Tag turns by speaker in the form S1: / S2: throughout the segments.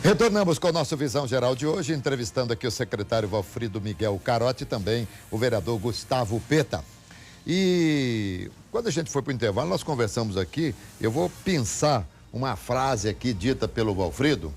S1: Retornamos com o nosso Visão Geral de hoje, entrevistando aqui o secretário Valfrido Miguel Carotti e também o vereador Gustavo Peta. E quando a gente foi para o intervalo, nós conversamos aqui, eu vou pensar uma frase aqui dita pelo Valfrido.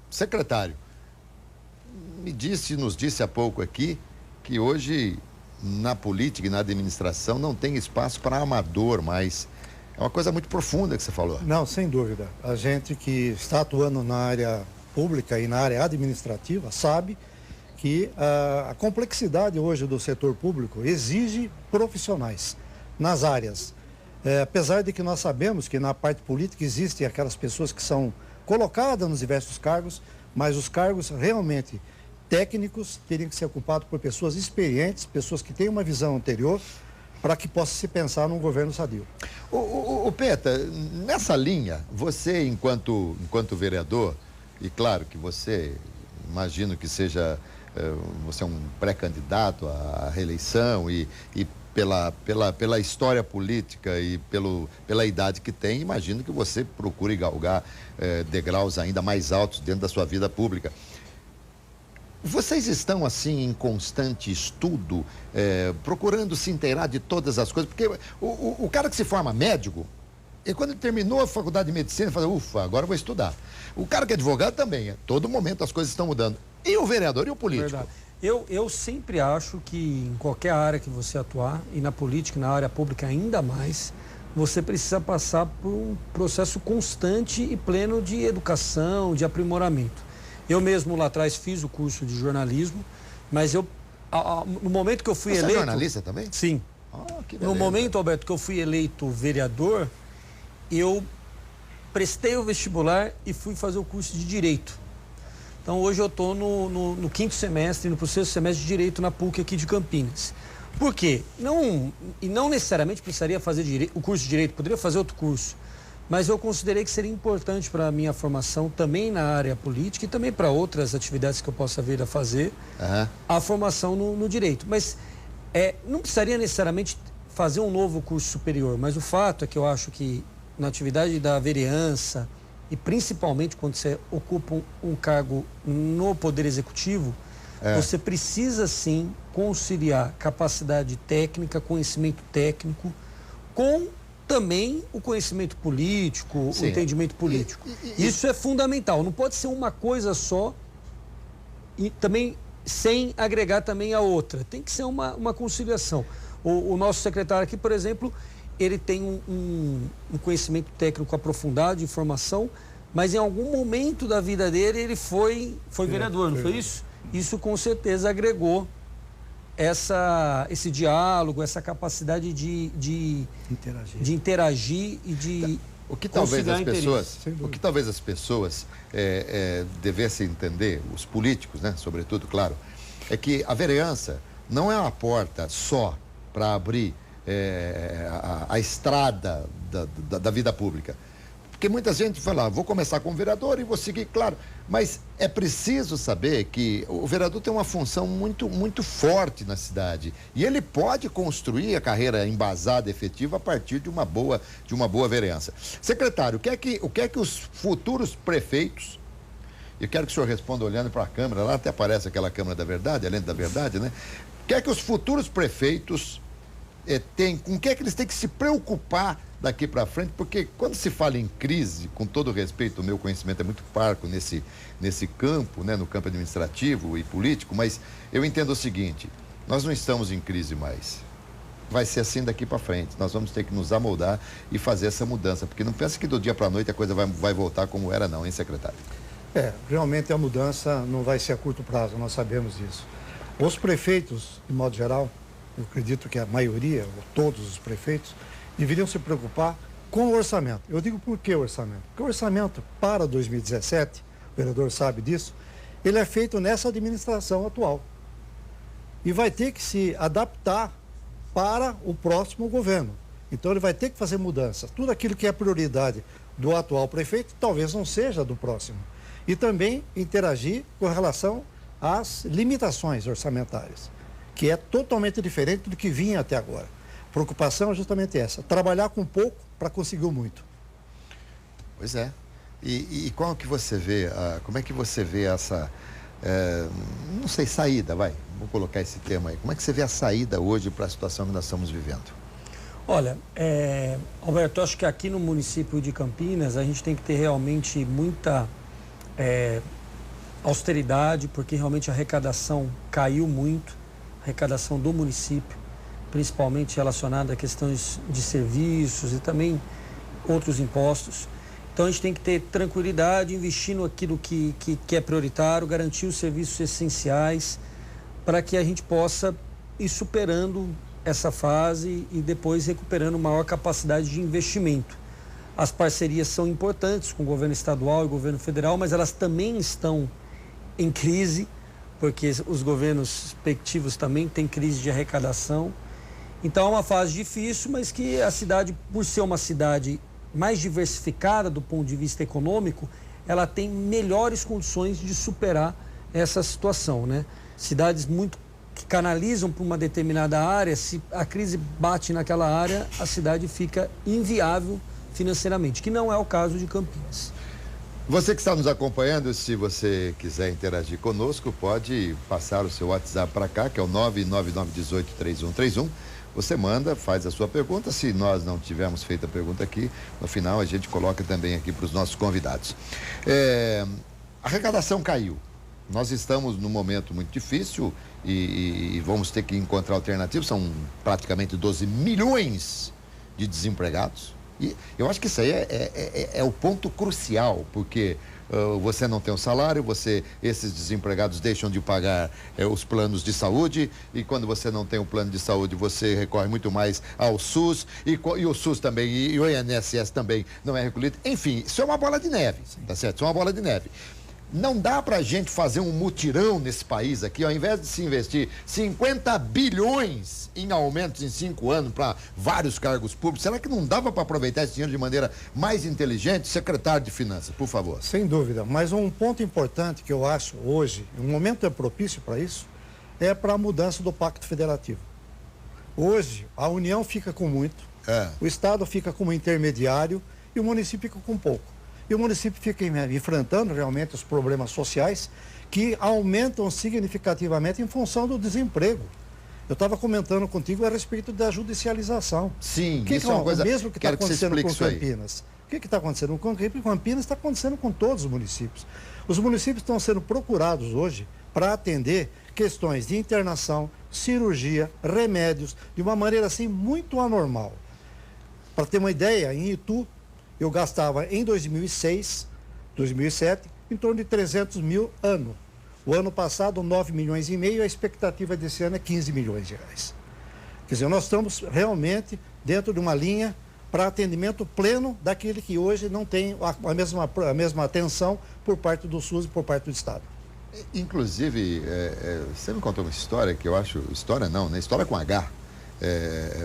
S1: Secretário, nos disse há pouco aqui que hoje na política e na administração não tem espaço para amador, mas é uma coisa muito profunda que você falou.
S2: Não, sem dúvida. A gente que está atuando na área pública e na área administrativa sabe que a complexidade hoje do setor público exige profissionais nas áreas. Apesar de que nós sabemos que na parte política existem aquelas pessoas que são colocadas nos diversos cargos, mas os cargos realmente técnicos teriam que ser ocupados por pessoas experientes, pessoas que têm uma visão anterior, para que possa se pensar num governo sadio.
S1: O Peta, nessa linha, você enquanto vereador, e claro que você, imagino que seja, você é um pré-candidato à reeleição e pela história política e pela idade que tem, imagino que você procure galgar degraus ainda mais altos dentro da sua vida pública. Vocês estão, assim, em constante estudo, procurando se inteirar de todas as coisas? Porque o cara que se forma médico, e quando ele terminou a faculdade de medicina, ele fala, ufa, agora eu vou estudar. O cara que é advogado também, a todo momento as coisas estão mudando. E o vereador e o político?
S3: Verdade. Eu sempre acho que em qualquer área que você atuar, e na política, na área pública ainda mais, você precisa passar por um processo constante e pleno de educação, de aprimoramento. Eu mesmo lá atrás fiz o curso de jornalismo, mas no momento que eu fui eleito...
S1: Você é jornalista também?
S3: Sim. No momento, Alberto, que eu fui eleito vereador, eu prestei o vestibular e fui fazer o curso de Direito. Então hoje eu estou no 5º semestre, no 6º semestre de Direito na PUC aqui de Campinas. Por quê? Não necessariamente precisaria fazer o curso de Direito, poderia fazer outro curso. Mas eu considerei que seria importante para a minha formação também na área política e também para outras atividades que eu possa vir a fazer, a formação no direito. Mas não precisaria necessariamente fazer um novo curso superior, mas o fato é que eu acho que na atividade da vereança e principalmente quando você ocupa um cargo no Poder Executivo, você precisa sim conciliar capacidade técnica, conhecimento técnico com também o conhecimento político, o entendimento político. Isso é fundamental, não pode ser uma coisa só e também sem agregar também a outra. Tem que ser uma conciliação. O nosso secretário aqui, por exemplo, ele tem um conhecimento técnico aprofundado de formação, mas em algum momento da vida dele ele foi vereador, não foi isso? Isso com certeza agregou esse diálogo, essa capacidade de interagir e de
S1: o que talvez as pessoas devessem entender, os políticos, né, sobretudo, claro, é que a vereança não é uma porta só para abrir a estrada da vida pública. Porque muita gente fala, vou começar como vereador e vou seguir, claro, mas é preciso saber que o vereador tem uma função muito, muito forte na cidade e ele pode construir a carreira embasada, efetiva, a partir de uma boa vereança. Secretário, o que é que os futuros prefeitos, eu quero que o senhor responda olhando para a câmera, lá até aparece aquela câmera da verdade, a lente da verdade, né? O que é que os futuros prefeitos com o que é que eles têm que se preocupar daqui para frente, porque quando se fala em crise, com todo respeito, o meu conhecimento é muito parco nesse campo, né, no campo administrativo e político, mas eu entendo o seguinte, nós não estamos em crise mais. Vai ser assim daqui para frente, nós vamos ter que nos amoldar e fazer essa mudança, porque não pensa que do dia para a noite a coisa vai voltar como era não, hein, secretário?
S2: Realmente a mudança não vai ser a curto prazo, nós sabemos disso. Os prefeitos, de modo geral, eu acredito que a maioria, ou todos os prefeitos, deveriam se preocupar com o orçamento. Eu digo por que o orçamento? Porque o orçamento para 2017, o vereador sabe disso, ele é feito nessa administração atual. E vai ter que se adaptar para o próximo governo. Então ele vai ter que fazer mudanças. Tudo aquilo que é prioridade do atual prefeito, talvez não seja do próximo. E também interagir com relação às limitações orçamentárias, que é totalmente diferente do que vinha até agora. A preocupação é justamente essa, trabalhar com pouco para conseguir muito.
S1: Pois é. E qual que você vê, como é que você vê essa, não sei, saída, vou colocar esse tema aí. Como é que você vê a saída hoje para a situação que nós estamos vivendo?
S3: Olha, Alberto, eu acho que aqui no município de Campinas a gente tem que ter realmente muita austeridade, porque realmente a arrecadação caiu muito, a arrecadação do município, principalmente relacionada a questões de serviços e também outros impostos. Então a gente tem que ter tranquilidade, investir naquilo que é prioritário, garantir os serviços essenciais para que a gente possa ir superando essa fase e depois recuperando maior capacidade de investimento. As parcerias são importantes com o governo estadual e o governo federal, mas elas também estão em crise, porque os governos respectivos também têm crise de arrecadação. Então é uma fase difícil, mas que a cidade, por ser uma cidade mais diversificada do ponto de vista econômico, ela tem melhores condições de superar essa situação, né? Cidades muito que canalizam para uma determinada área, se a crise bate naquela área, a cidade fica inviável financeiramente, que não é o caso de Campinas.
S1: Você que está nos acompanhando, se você quiser interagir conosco, pode passar o seu WhatsApp para cá, que é o 999183131. Você manda, faz a sua pergunta. Se nós não tivermos feito a pergunta aqui, no final a gente coloca também aqui para os nossos convidados. A arrecadação caiu. Nós estamos num momento muito difícil e vamos ter que encontrar alternativas. São praticamente 12 milhões de desempregados. E eu acho que isso aí é o ponto crucial, porque você não tem um salário, esses desempregados deixam de pagar os planos de saúde, e quando você não tem um plano de saúde, você recorre muito mais ao SUS, e o SUS também, e o INSS também não é recolhido. Enfim, isso é uma bola de neve, tá certo? Isso é uma bola de neve. Não dá pra gente fazer um mutirão nesse país aqui, ao invés de se investir 50 bilhões em aumentos em 5 anos para vários cargos públicos, será que não dava para aproveitar esse dinheiro de maneira mais inteligente? Secretário de Finanças, por favor.
S2: Sem dúvida, mas um ponto importante que eu acho hoje, um momento propício para isso, é para a mudança do Pacto Federativo. Hoje, a União fica com muito, o Estado fica como intermediário e o município fica com pouco. E o município fica enfrentando realmente os problemas sociais que aumentam significativamente em função do desemprego. Eu estava comentando contigo a respeito da judicialização.
S1: Sim, isso é uma coisa...
S2: O mesmo que está acontecendo com Campinas. O que está acontecendo com Campinas está acontecendo com todos os municípios. Os municípios estão sendo procurados hoje para atender questões de internação, cirurgia, remédios, de uma maneira assim muito anormal. Para ter uma ideia, em Itu, eu gastava em 2006, 2007, em torno de 300 mil ano. O ano passado, 9 milhões e meio, a expectativa desse ano é 15 milhões de reais. Quer dizer, nós estamos realmente dentro de uma linha para atendimento pleno daquele que hoje não tem a mesma atenção por parte do SUS e por parte do Estado.
S1: Inclusive, você me contou uma história que eu acho, história não, né? História com H,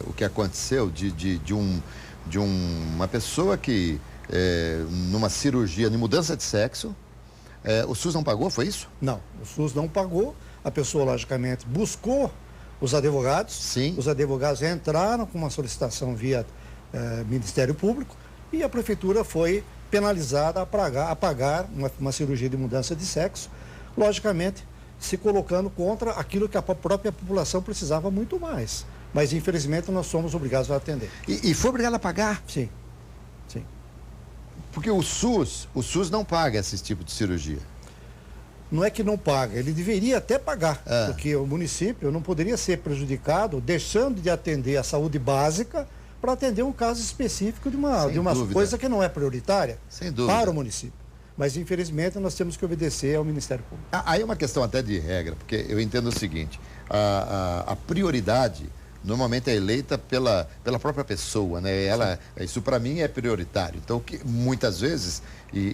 S1: o que aconteceu de uma pessoa que, numa cirurgia de mudança de sexo, o SUS não pagou, foi isso?
S2: Não, o SUS não pagou, a pessoa, logicamente, buscou os advogados.
S1: Sim.
S2: Os advogados entraram com uma solicitação via Ministério Público e a Prefeitura foi penalizada a pagar uma cirurgia de mudança de sexo, logicamente, se colocando contra aquilo que a própria população precisava muito mais. Mas, infelizmente, nós somos obrigados a atender.
S1: E foi obrigado a pagar?
S2: Sim, sim.
S1: Porque o SUS não paga esse tipo de cirurgia.
S2: Não é que não paga, ele deveria até pagar, porque o município não poderia ser prejudicado deixando de atender a saúde básica para atender um caso específico de uma coisa que não é prioritária para o município. Mas, infelizmente, nós temos que obedecer ao Ministério Público.
S1: Aí é uma questão até de regra, porque eu entendo o seguinte, a prioridade normalmente é eleita pela própria pessoa, né? Isso para mim é prioritário. Então, muitas vezes,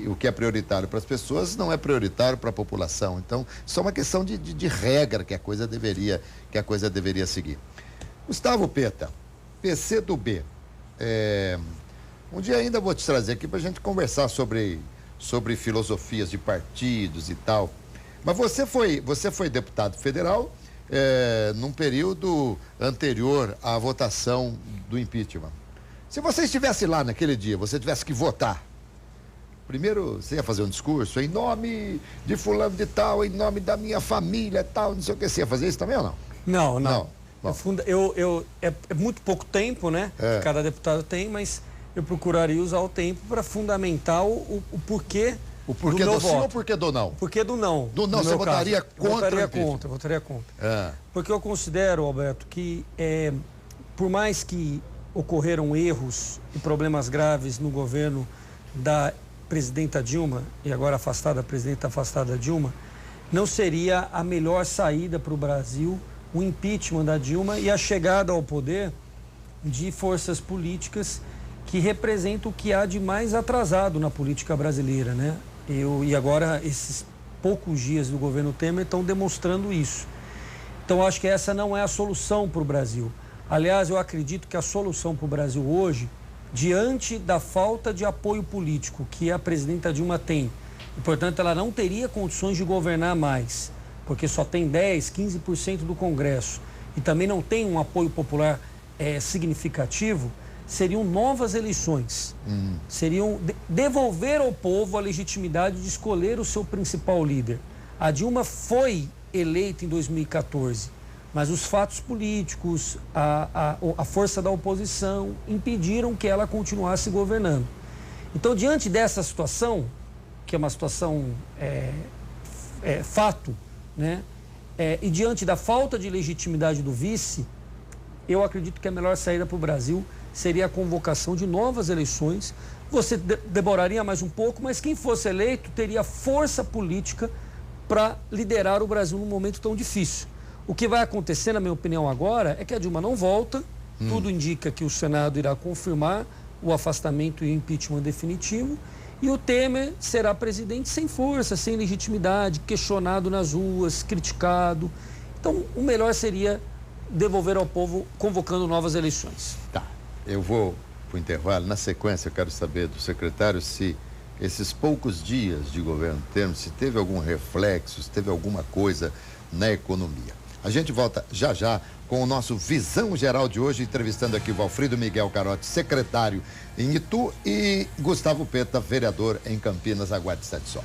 S1: o que é prioritário para as pessoas não é prioritário para a população. Então, isso é uma questão de regra que a coisa deveria seguir. Gustavo Peta, PCdoB. Um dia ainda vou te trazer aqui para a gente conversar sobre filosofias de partidos e tal. Mas você foi deputado federal num período anterior à votação do impeachment. Se você estivesse lá naquele dia, você tivesse que votar, primeiro você ia fazer um discurso em nome de fulano de tal, em nome da minha família tal, não sei o que. Você ia fazer isso também ou não?
S3: Não.
S1: Não.
S3: É muito pouco tempo, né? Que cada deputado tem, mas eu procuraria usar o tempo para fundamentar o porquê.
S1: O porquê do sim ou o porquê do não?
S3: O porquê do não.
S1: Do não, você votaria contra?
S3: Eu votaria contra. Porque eu considero, Alberto, que por mais que ocorreram erros e problemas graves no governo da presidenta Dilma, e agora afastada, a presidenta afastada Dilma, não seria a melhor saída para o Brasil o impeachment da Dilma e a chegada ao poder de forças políticas que representam o que há de mais atrasado na política brasileira, né? E agora esses poucos dias do governo Temer estão demonstrando isso. Então acho que essa não é a solução para o Brasil. Aliás, eu acredito que a solução para o Brasil hoje, diante da falta de apoio político que a presidenta Dilma tem, e portanto ela não teria condições de governar mais, porque só tem 10, 15% do Congresso e também não tem um apoio popular significativo, seriam novas eleições. Seriam devolver ao povo a legitimidade de escolher o seu principal líder. A Dilma foi eleita em 2014, mas os fatos políticos, a força da oposição impediram que ela continuasse governando. Então, diante dessa situação, que é uma situação fato, né? E diante da falta de legitimidade do vice, eu acredito que a melhor saída para o Brasil seria a convocação de novas eleições. Você demoraria mais um pouco, mas quem fosse eleito teria força política para liderar o Brasil num momento tão difícil. O que vai acontecer, na minha opinião, agora é que a Dilma não volta. Tudo indica que o Senado irá confirmar o afastamento e o impeachment definitivo. E o Temer será presidente sem força, sem legitimidade, questionado nas ruas, criticado. Então, o melhor seria devolver ao povo convocando novas eleições.
S1: Tá. Eu vou para o intervalo. Na sequência, eu quero saber do secretário se esses poucos dias de governo Temer, se teve algum reflexo, se teve alguma coisa na economia. A gente volta já já com o nosso Visão Geral de hoje, entrevistando aqui Valfrido Miguel Carotti, secretário em Itu, e Gustavo Peta, vereador em Campinas. Aguarde, está de sol.